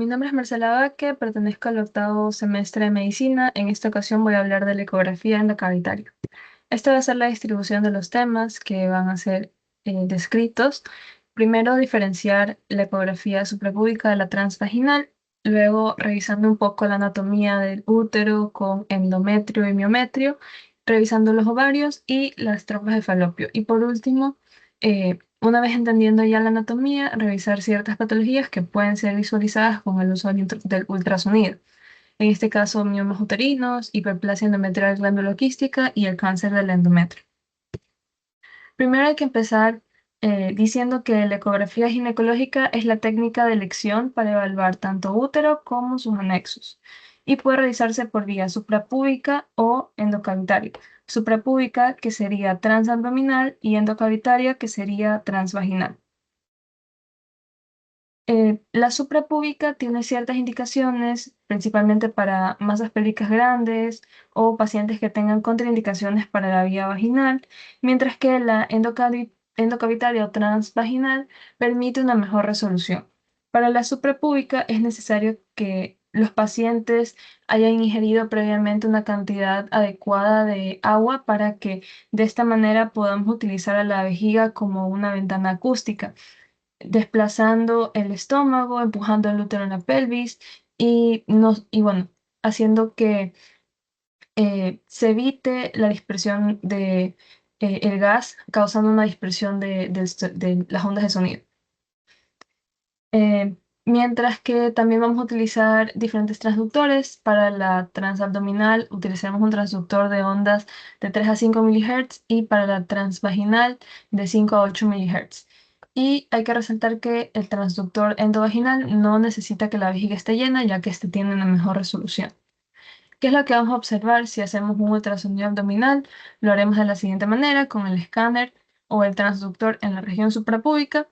Mi nombre es Marcela Vaque, pertenezco al octavo semestre de medicina. En esta ocasión voy a hablar de la ecografía endocavitaria. Esta va a ser la distribución de los temas que van a ser descritos. Primero, diferenciar la ecografía suprapúbica de la transvaginal. Luego, revisando un poco la anatomía del útero con endometrio y miometrio, revisando los ovarios y las trompas de falopio. Y por último, una vez entendiendo ya la anatomía, revisar ciertas patologías que pueden ser visualizadas con el uso del ultrasonido. En este caso, miomas uterinos, hiperplasia endometrial glanduloquística y el cáncer del endometrio. Primero hay que empezar diciendo que la ecografía ginecológica es la técnica de elección para evaluar tanto útero como sus anexos y puede realizarse por vía suprapúbica o endocavitaria. Suprapúbica, que sería transabdominal, y endocavitaria, que sería transvaginal. La suprapúbica tiene ciertas indicaciones, principalmente para masas pélvicas grandes o pacientes que tengan contraindicaciones para la vía vaginal, mientras que la endocavitaria o transvaginal permite una mejor resolución. Para la suprapúbica es necesario que los pacientes hayan ingerido previamente una cantidad adecuada de agua para que de esta manera podamos utilizar a la vejiga como una ventana acústica desplazando el estómago, empujando el útero en la pelvis y bueno, haciendo que se evite la dispersión de el gas, causando una dispersión de las ondas de sonido. Eh, Mientras que también vamos a utilizar diferentes transductores. Para la transabdominal utilizaremos un transductor de ondas de 3 a 5 MHz y para la transvaginal de 5 a 8 MHz. Y hay que resaltar que el transductor endovaginal no necesita que la vejiga esté llena, ya que este tiene una mejor resolución. ¿Qué es lo que vamos a observar si hacemos un ultrasonido abdominal? Lo haremos de la siguiente manera, con el escáner o el transductor en la región suprapúbica,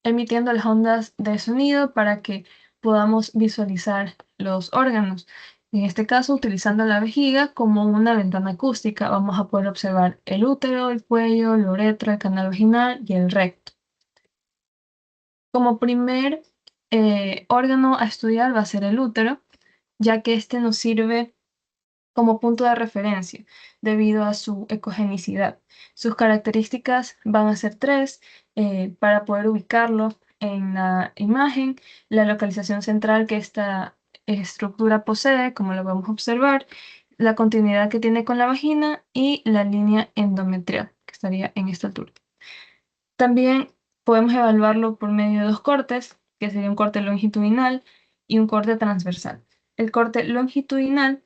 emitiendo las ondas de sonido para que podamos visualizar los órganos. En este caso, utilizando la vejiga como una ventana acústica, vamos a poder observar el útero, el cuello, la uretra, el canal vaginal y el recto. Como primer órgano a estudiar va a ser el útero, ya que este nos sirve como punto de referencia debido a su ecogenicidad. Sus características van a ser tres para poder ubicarlo en la imagen: la localización central que esta estructura posee, como lo vamos a observar, la continuidad que tiene con la vagina y la línea endometrial, que estaría en esta altura. También podemos evaluarlo por medio de dos cortes, que sería un corte longitudinal y un corte transversal. El corte longitudinal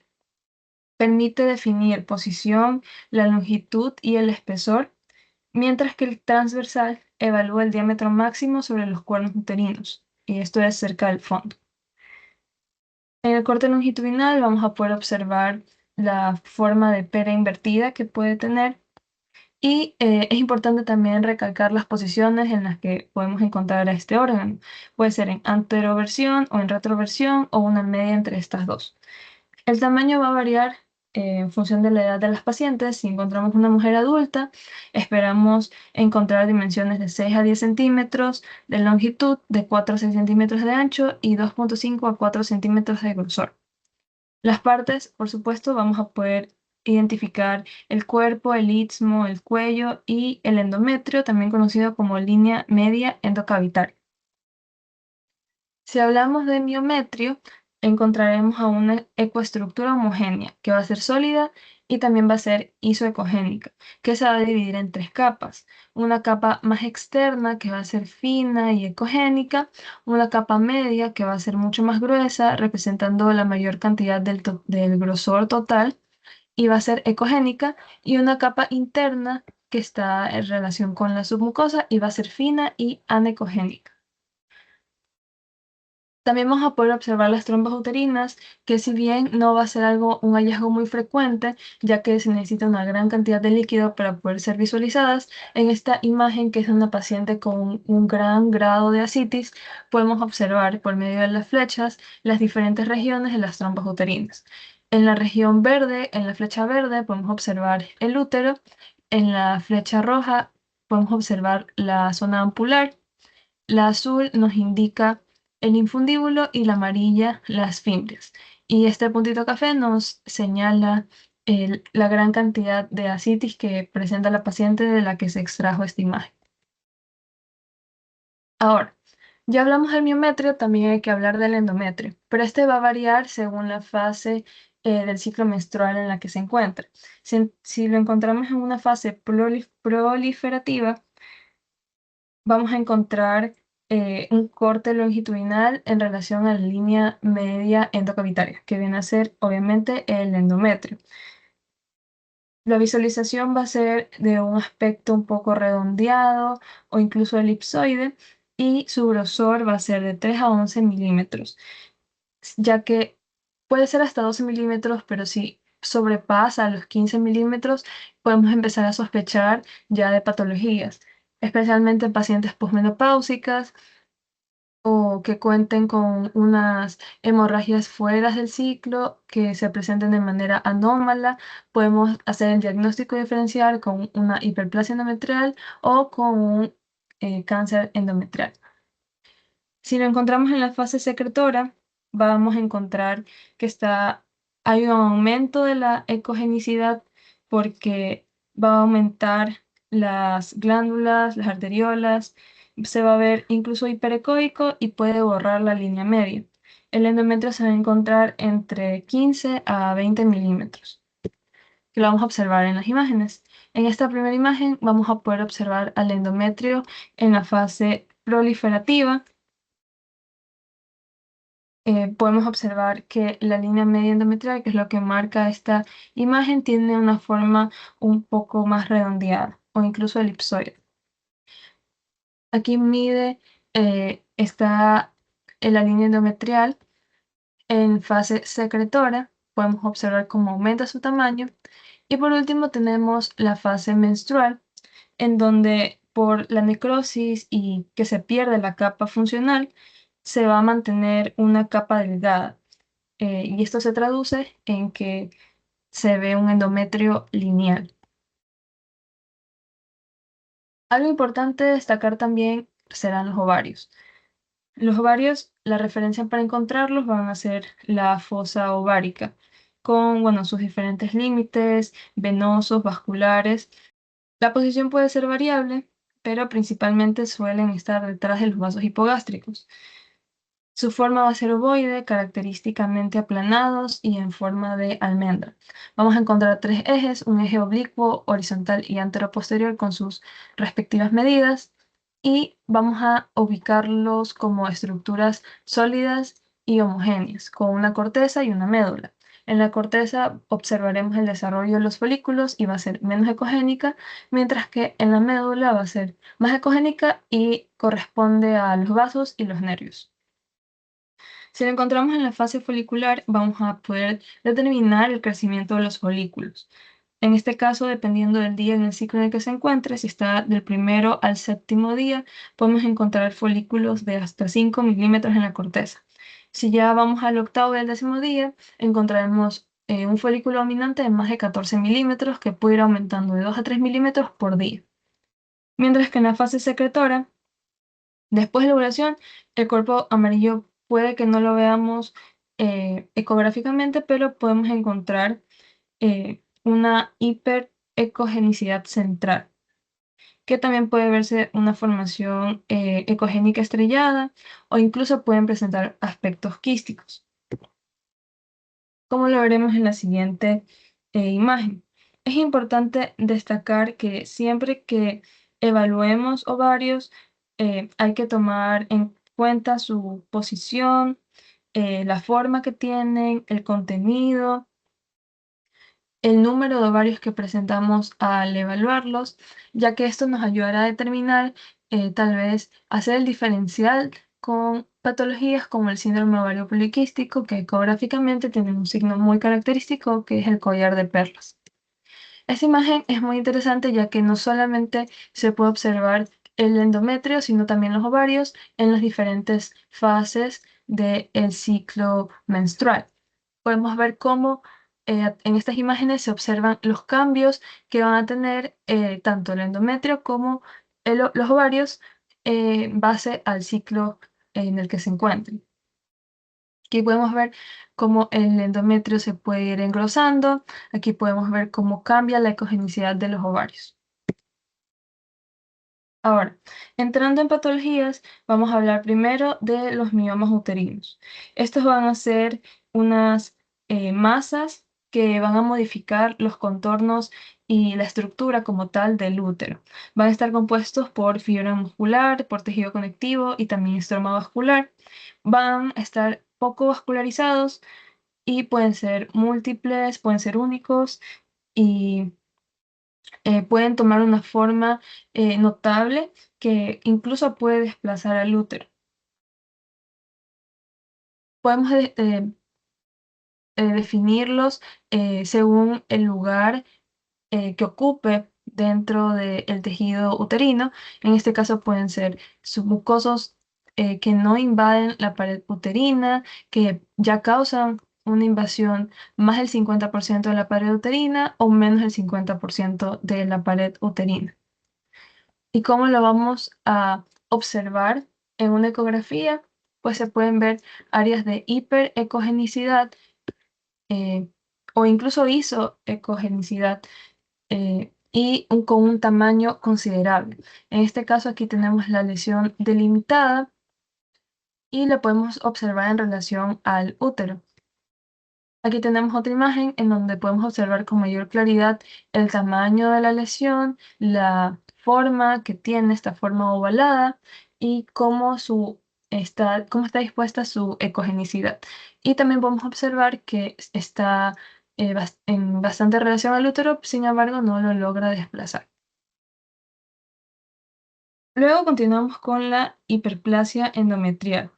permite definir posición, la longitud y el espesor, mientras que el transversal evalúa el diámetro máximo sobre los cuernos uterinos, y esto es cerca del fondo. En el corte longitudinal vamos a poder observar la forma de pera invertida que puede tener, y es importante también recalcar las posiciones en las que podemos encontrar a este órgano. Puede ser en anteroversión o en retroversión o una media entre estas dos. El tamaño va a variar en función de la edad de las pacientes. Si encontramos una mujer adulta, esperamos encontrar dimensiones de 6 a 10 centímetros de longitud, de 4 a 6 centímetros de ancho y 2,5 a 4 centímetros de grosor. Las partes, por supuesto, vamos a poder identificar el cuerpo, el istmo, el cuello y el endometrio, también conocido como línea media endocavitaria. Si hablamos de miometrio, encontraremos a una ecoestructura homogénea que va a ser sólida y también va a ser isoecogénica, que se va a dividir en tres capas. Una capa más externa que va a ser fina y ecogénica, una capa media que va a ser mucho más gruesa, representando la mayor cantidad del grosor total y va a ser ecogénica, y una capa interna que está en relación con la submucosa y va a ser fina y anecogénica. También vamos a poder observar las trompas uterinas, que si bien no va a ser un hallazgo muy frecuente, ya que se necesita una gran cantidad de líquido para poder ser visualizadas, en esta imagen, que es de una paciente con un gran grado de ascitis, podemos observar por medio de las flechas las diferentes regiones de las trompas uterinas. En la región verde, en la flecha verde, podemos observar el útero. En la flecha roja podemos observar la zona ampular. La azul nos indica el infundíbulo y la amarilla las fimbrias. Y este puntito café nos señala la gran cantidad de ascitis que presenta la paciente de la que se extrajo esta imagen. Ahora, ya hablamos del miometrio, también hay que hablar del endometrio, pero este va a variar según la fase del ciclo menstrual en la que se encuentra. Si lo encontramos en una fase proliferativa, vamos a encontrar un corte longitudinal en relación a la línea media endocavitaria, que viene a ser obviamente el endometrio. La visualización va a ser de un aspecto un poco redondeado o incluso elipsoide y su grosor va a ser de 3 a 11 milímetros, ya que puede ser hasta 12 milímetros, pero si sobrepasa los 15 milímetros, podemos empezar a sospechar ya de patologías, especialmente en pacientes posmenopáusicas o que cuenten con unas hemorragias fuera del ciclo que se presenten de manera anómala. Podemos hacer el diagnóstico diferencial con una hiperplasia endometrial o con un cáncer endometrial. Si lo encontramos en la fase secretora, vamos a encontrar que hay un aumento de la ecogenicidad porque va a aumentar las glándulas, las arteriolas, se va a ver incluso hiperecoico y puede borrar la línea media. El endometrio se va a encontrar entre 15 a 20 milímetros, que lo vamos a observar en las imágenes. En esta primera imagen vamos a poder observar al endometrio en la fase proliferativa. Podemos observar que la línea media endometrial, que es lo que marca esta imagen, tiene una forma un poco más redondeada o incluso elipsoide. Aquí está en la línea endometrial en fase secretora. Podemos observar cómo aumenta su tamaño. Y por último tenemos la fase menstrual, en donde por la necrosis y que se pierde la capa funcional, se va a mantener una capa delgada. Y esto se traduce en que se ve un endometrio lineal. Algo importante destacar también serán los ovarios. Los ovarios, la referencia para encontrarlos van a ser la fosa ovárica, con bueno, sus diferentes límites venosos, vasculares. La posición puede ser variable, pero principalmente suelen estar detrás de los vasos hipogástricos. Su forma va a ser ovoide, característicamente aplanados y en forma de almendra. Vamos a encontrar tres ejes, un eje oblicuo, horizontal y anteroposterior con sus respectivas medidas y vamos a ubicarlos como estructuras sólidas y homogéneas, con una corteza y una médula. En la corteza observaremos el desarrollo de los folículos y va a ser menos ecogénica, mientras que en la médula va a ser más ecogénica y corresponde a los vasos y los nervios. Si lo encontramos en la fase folicular, vamos a poder determinar el crecimiento de los folículos. En este caso, dependiendo del día en el ciclo en el que se encuentre, si está del primero al séptimo día, podemos encontrar folículos de hasta 5 milímetros en la corteza. Si ya vamos al octavo y al décimo día, encontraremos un folículo dominante de más de 14 milímetros que puede ir aumentando de 2 a 3 milímetros por día. Mientras que en la fase secretora, después de la ovulación, el cuerpo amarillo puede que no lo veamos ecográficamente, pero podemos encontrar una hiperecogenicidad central, que también puede verse una formación ecogénica estrellada o incluso pueden presentar aspectos quísticos, como lo veremos en la siguiente imagen. Es importante destacar que siempre que evaluemos ovarios, hay que tomar en cuenta su posición, la forma que tienen, el contenido, el número de ovarios que presentamos al evaluarlos, ya que esto nos ayudará a determinar, tal vez, hacer el diferencial con patologías como el síndrome ovario poliquístico, que ecográficamente tienen un signo muy característico, que es el collar de perlas. Esta imagen es muy interesante ya que no solamente se puede observar el endometrio, sino también los ovarios en las diferentes fases del ciclo menstrual. Podemos ver cómo en estas imágenes se observan los cambios que van a tener tanto el endometrio como los ovarios en base al ciclo en el que se encuentren. Aquí podemos ver cómo el endometrio se puede ir engrosando. Aquí podemos ver cómo cambia la ecogenicidad de los ovarios. Ahora, entrando en patologías, vamos a hablar primero de los miomas uterinos. Estos van a ser unas masas que van a modificar los contornos y la estructura como tal del útero. Van a estar compuestos por fibra muscular, por tejido conectivo y también estroma vascular. Van a estar poco vascularizados y pueden ser múltiples, pueden ser únicos y pueden tomar una forma notable que incluso puede desplazar al útero. Podemos definirlos según el lugar que ocupe dentro del tejido uterino. En este caso pueden ser submucosos que no invaden la pared uterina, que ya causan una invasión más del 50% de la pared uterina o menos del 50% de la pared uterina. ¿Y cómo lo vamos a observar en una ecografía? Pues se pueden ver áreas de hiperecogenicidad eh, o incluso isoecogenicidad con un tamaño considerable. En este caso aquí tenemos la lesión delimitada y la podemos observar en relación al útero. Aquí tenemos otra imagen en donde podemos observar con mayor claridad el tamaño de la lesión, la forma que tiene esta forma ovalada y cómo está dispuesta su ecogenicidad. Y también podemos observar que está en bastante relación al útero, sin embargo no lo logra desplazar. Luego continuamos con la hiperplasia endometrial.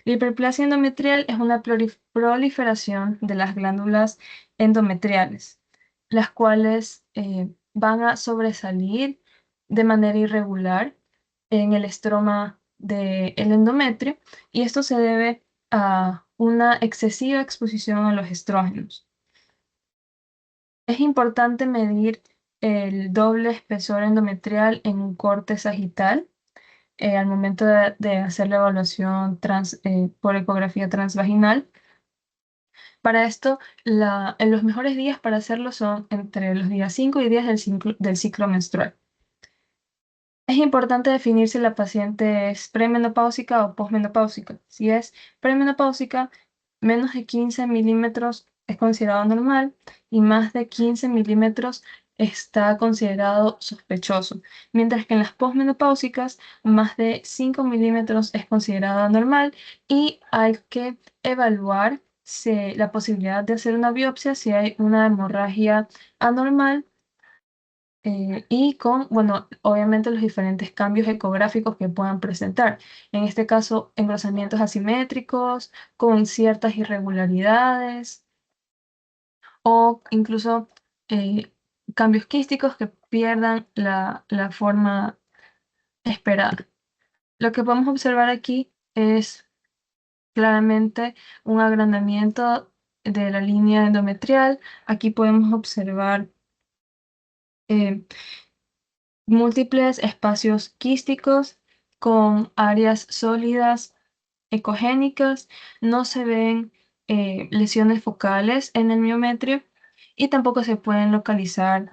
La hiperplasia endometrial es una proliferación de las glándulas endometriales, las cuales van a sobresalir de manera irregular en el estroma del endometrio, y esto se debe a una excesiva exposición a los estrógenos. Es importante medir el doble espesor endometrial en un corte sagital al momento de hacer la evaluación por ecografía transvaginal. Para esto, en los mejores días para hacerlo son entre los días 5 y 10 del ciclo menstrual. Es importante definir si la paciente es premenopáusica o posmenopáusica. Si es premenopáusica, menos de 15 milímetros es considerado normal y más de 15 milímetros está considerado sospechoso, mientras que en las posmenopáusicas, más de 5 milímetros es considerado normal y hay que evaluar la posibilidad de hacer una biopsia si hay una hemorragia anormal y con, bueno, obviamente los diferentes cambios ecográficos que puedan presentar. En este caso, engrosamientos asimétricos, con ciertas irregularidades o incluso cambios quísticos que pierdan la forma esperada. Lo que podemos observar aquí es claramente un agrandamiento de la línea endometrial. Aquí podemos observar eh, múltiples espacios quísticos con áreas sólidas ecogénicas. No se ven lesiones focales en el miometrio y tampoco se pueden localizar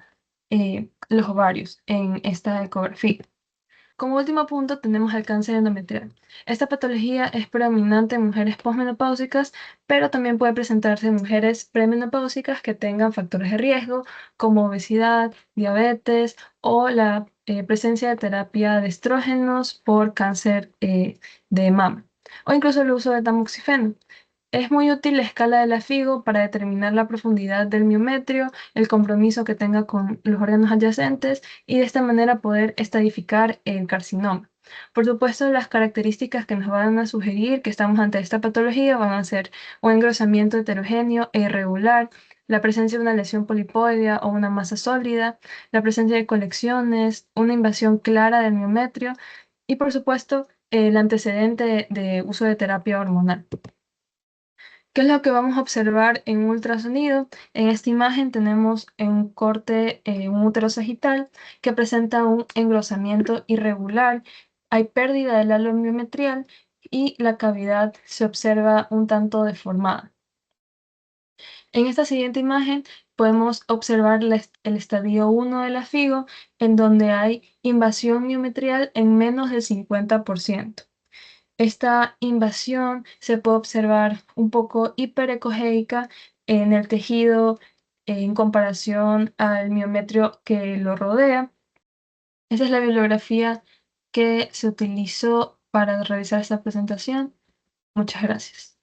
los ovarios en esta ecografía. Como último punto tenemos el cáncer endometrial. Esta patología es predominante en mujeres posmenopáusicas, pero también puede presentarse en mujeres premenopáusicas que tengan factores de riesgo como obesidad, diabetes o la presencia de terapia de estrógenos por cáncer de mama o incluso el uso de tamoxifeno. Es muy útil la escala de la FIGO para determinar la profundidad del miometrio, el compromiso que tenga con los órganos adyacentes y de esta manera poder estadificar el carcinoma. Por supuesto, las características que nos van a sugerir que estamos ante esta patología van a ser un engrosamiento heterogéneo e irregular, la presencia de una lesión polipoidea o una masa sólida, la presencia de colecciones, una invasión clara del miometrio y, por supuesto, el antecedente de uso de terapia hormonal. ¿Qué es lo que vamos a observar en un ultrasonido? En esta imagen tenemos un corte, un útero sagital que presenta un engrosamiento irregular. Hay pérdida del halo miometrial y la cavidad se observa un tanto deformada. En esta siguiente imagen podemos observar el estadio 1 de la FIGO, en donde hay invasión miometrial en menos del 50%. Esta invasión se puede observar un poco hiperecogéica en el tejido en comparación al miometrio que lo rodea. Esta es la bibliografía que se utilizó para realizar esta presentación. Muchas gracias.